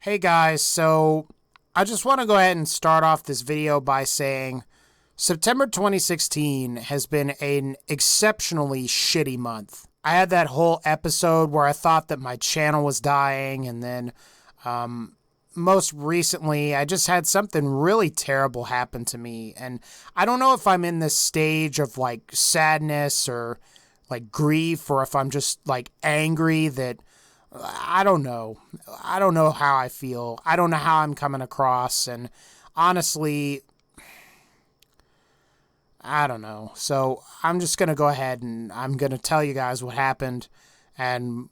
Hey guys, so I just want to go ahead and start off this video by saying September 2016 has been an exceptionally shitty month. I had that whole episode where I thought that my channel was dying, and then most recently I just had something really terrible happen to me, and I don't know if I'm in this stage of like sadness or like grief, or if I'm just like angry that I don't know. I don't know how I feel. I don't know how I'm coming across. And honestly, I don't know. So I'm just going to go ahead and I'm going to tell you guys what happened. And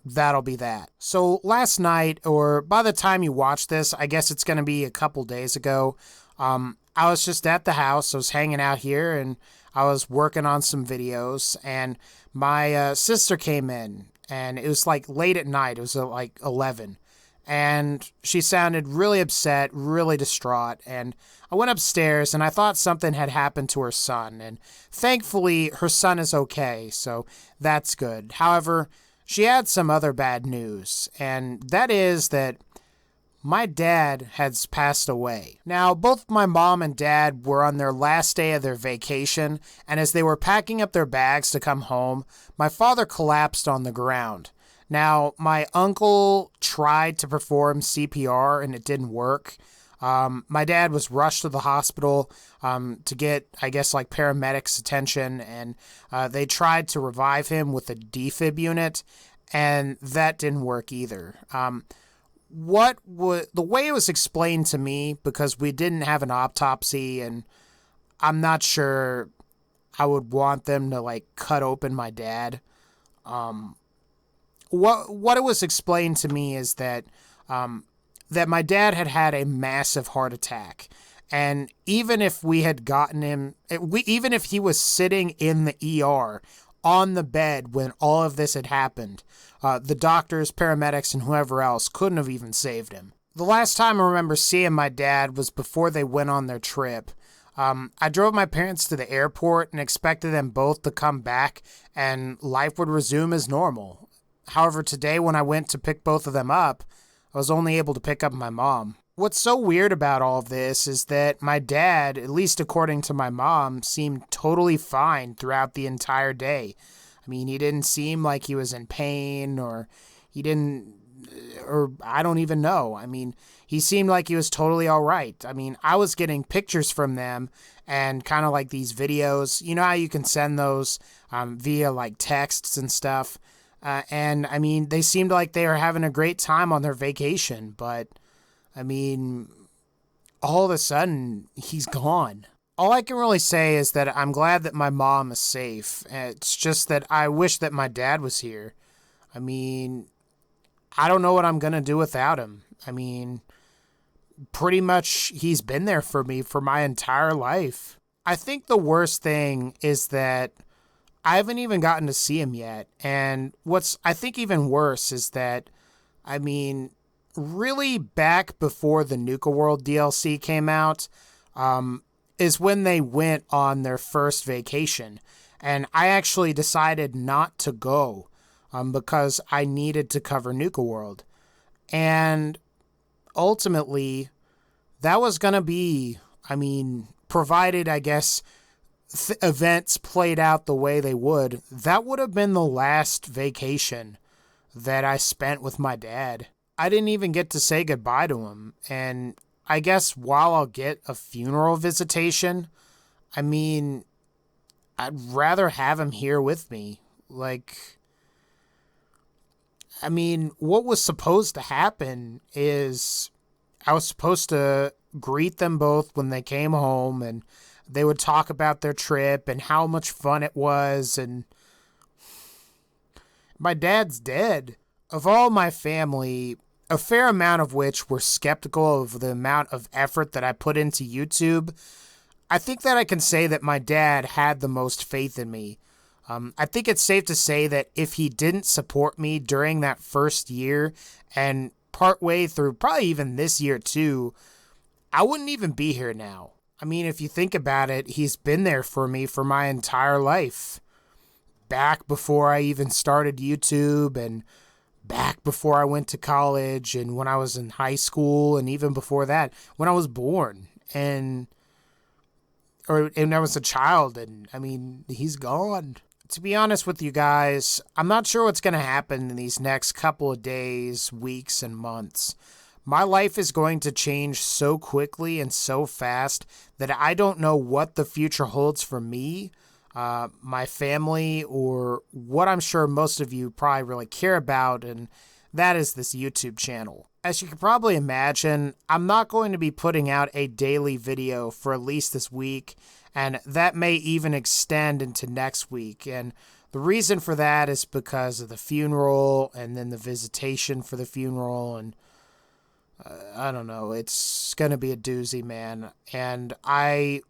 that'll be that. So last night, or by the time you watch this, I guess it's going to be a couple days ago. I was just at the house. I was hanging out here and I was working on some videos. And my sister came in. And it was like late at night. It was like 11. And she sounded really upset, really distraught. And I went upstairs and I thought something had happened to her son. And thankfully, her son is okay. So that's good. However, she had some other bad news. And that is that my dad has passed away. Now, both my mom and dad were on their last day of their vacation, and as they were packing up their bags to come home, my father collapsed on the ground. Now, my uncle tried to perform CPR and it didn't work. My dad was rushed to the hospital to get, I guess, like paramedics' attention, and they tried to revive him with a defib unit, and that didn't work either. The way it was explained to me, because we didn't have an autopsy and I'm not sure I would want them to like cut open my dad. What it was explained to me is that that my dad had a massive heart attack, and even if we had gotten him, even if he was sitting in the ER on the bed when all of this had happened, the doctors, paramedics, and whoever else couldn't have even saved him. The last time I remember seeing my dad was before they went on their trip. I drove my parents to the airport and expected them both to come back and life would resume as normal. However, today when I went to pick both of them up, I was only able to pick up my mom. What's so weird about all of this is that my dad, at least according to my mom, seemed totally fine throughout the entire day. I mean, he didn't seem like he was in pain, or I don't even know. I mean, he seemed like he was totally all right. I mean, I was getting pictures from them and kind of like these videos. You know how you can send those via like texts and stuff? And I mean, they seemed like they were having a great time on their vacation, but I mean, all of a sudden, he's gone. All I can really say is that I'm glad that my mom is safe. It's just that I wish that my dad was here. I mean, I don't know what I'm going to do without him. I mean, pretty much he's been there for me for my entire life. I think the worst thing is that I haven't even gotten to see him yet. And what's, I think, even worse is that, I mean, really back before the Nuka World DLC came out, is when they went on their first vacation. And I actually decided not to go because I needed to cover Nuka World. And ultimately, that was going to be, I mean, provided, I guess, events played out the way they would, that would have been the last vacation that I spent with my dad. I didn't even get to say goodbye to him. And I guess while I'll get a funeral visitation, I mean, I'd rather have him here with me. Like, I mean, what was supposed to happen is I was supposed to greet them both when they came home, and they would talk about their trip and how much fun it was, and my dad's dead. Of all my family, a fair amount of which were skeptical of the amount of effort that I put into YouTube, I think that I can say that my dad had the most faith in me. I think it's safe to say that if he didn't support me during that first year and partway through probably even this year too, I wouldn't even be here now. I mean, if you think about it, he's been there for me for my entire life. Back before I even started YouTube, and back before I went to college and when I was in high school and even before that, when I was born and I was a child. And I mean, he's gone. To be honest with you guys, I'm not sure what's going to happen in these next couple of days, weeks, and months. My life is going to change so quickly and so fast that I don't know what the future holds for me, my family, or what I'm sure most of you probably really care about, and that is this YouTube channel. As you can probably imagine, I'm not going to be putting out a daily video for at least this week, and that may even extend into next week. And the reason for that is because of the funeral and then the visitation for the funeral, and I don't know, it's going to be a doozy, man. And I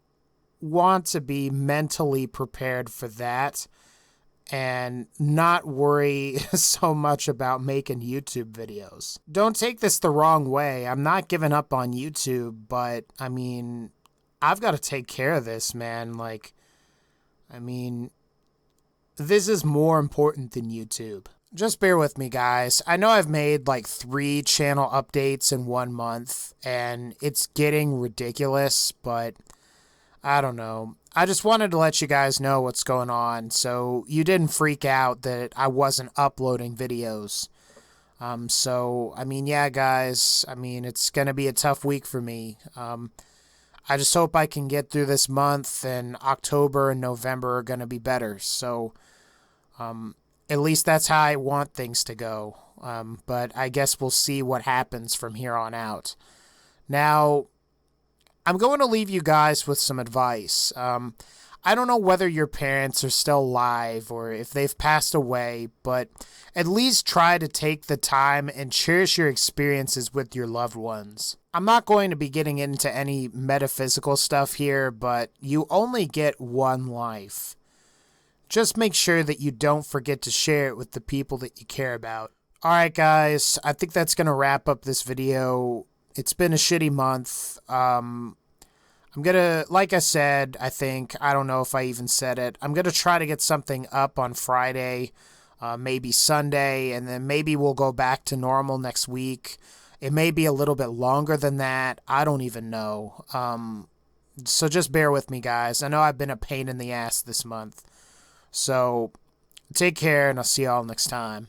want to be mentally prepared for that and not worry so much about making YouTube videos. Don't take this the wrong way. I'm not giving up on YouTube, but I mean, I've got to take care of this, man. Like, I mean, this is more important than YouTube. Just bear with me, guys. I know I've made like 3 channel updates in 1 month, and it's getting ridiculous, but I don't know. I just wanted to let you guys know what's going on, so you didn't freak out that I wasn't uploading videos. So, I mean, yeah, guys, I mean, it's going to be a tough week for me. I just hope I can get through this month, and October and November are going to be better. So, at least that's how I want things to go. But I guess we'll see what happens from here on out. Now, I'm going to leave you guys with some advice. I don't know whether your parents are still alive or if they've passed away, but at least try to take the time and cherish your experiences with your loved ones. I'm not going to be getting into any metaphysical stuff here, but you only get one life. Just make sure that you don't forget to share it with the people that you care about. Alright guys, I think that's going to wrap up this video. It's been a shitty month. I'm gonna, like I said, I don't know if I even said it, I'm gonna try to get something up on Friday, maybe Sunday, and then maybe we'll go back to normal next week. It may be a little bit longer than that. I don't even know. So just bear with me, guys. I know I've been a pain in the ass this month. So take care, and I'll see y'all next time.